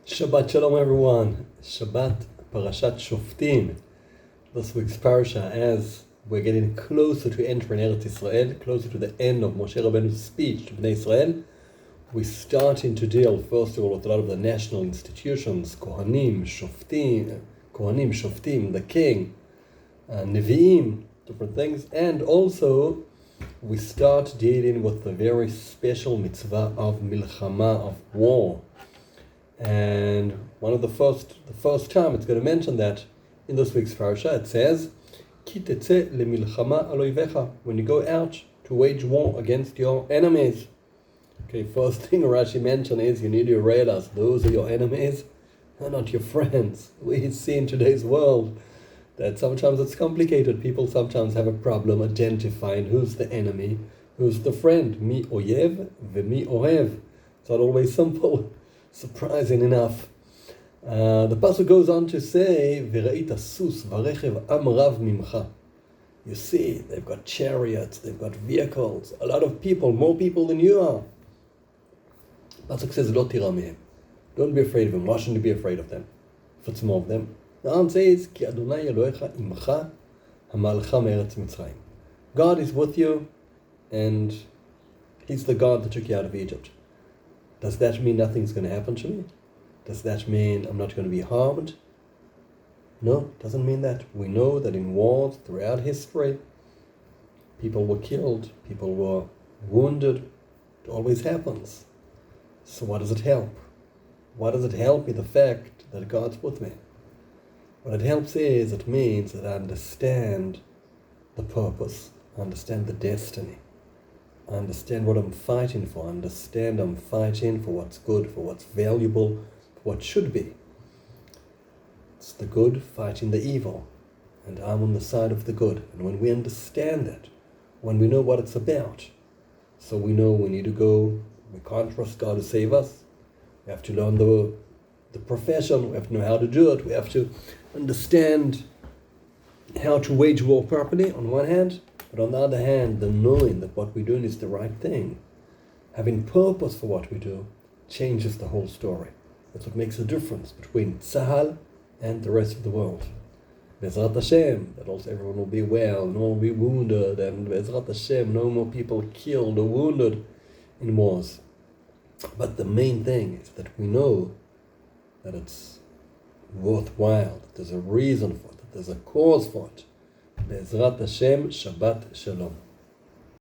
Shabbat Shalom everyone. Shabbat Parashat Shoftim. This week's parasha, as we're getting closer to entering Eretz Israel, closer to the end of Moshe Rabbeinu's speech to Bnei Israel, we're starting to deal first of all with a lot of the national institutions, Kohanim, Shoftim, the king, Nevi'im, different things, and also we start dealing with the very special mitzvah of milchama, of war. And one of the first time it's going to mention that in this week's parasha, it says, Ki tetze lemilchama al oivecha, when you go out to wage war against your enemies. Okay, first thing Rashi mentioned is you need to realize those are your enemies, they're not your friends. We see in today's world that sometimes it's complicated. People sometimes have a problem identifying who's the enemy, who's the friend. Mi oyev v'mi ohev. It's not always simple. Surprising enough. The pasuk goes on to say, "V'ra'ita sus v'rechev am rav mimcha." You see, they've got chariots, they've got vehicles, a lot of people, more people than you are. Pasuk says, "Lo tira mehem." Don't be afraid of them. Why shouldn't you be afraid of them? If it's more of them. The answer is, "Ki Adonai Elohecha imcha hamalcha me'eretz Mitzrayim." God is with you, and He's the God that took you out of Egypt. Does that mean nothing's going to happen to me? Does that mean I'm not going to be harmed? No, it doesn't mean that. We know that in wars throughout history, people were killed, people were wounded. It always happens. So what does it help? What does it help me, the fact that God's with me? What it helps is, it means that I understand the purpose, I understand the destiny. I understand what I'm fighting for. I understand I'm fighting for what's good, for what's valuable, for what should be. It's the good fighting the evil. And I'm on the side of the good. And when we understand that, when we know what it's about, so we know we need to go, we can't trust God to save us. We have to learn the profession. We have to know how to do it. We have to understand how to wage war properly on one hand. But on the other hand, the knowing that what we're doing is the right thing, having purpose for what we do, changes the whole story. That's what makes a difference between Tzahal and the rest of the world. Bezrat Hashem, that also everyone will be well, no one will be wounded, and Bezrat Hashem, no more people killed or wounded in wars. But the main thing is that we know that it's worthwhile, that there's a reason for it, that there's a cause for it. Be'ezrat Hashem, Shabbat Shalom.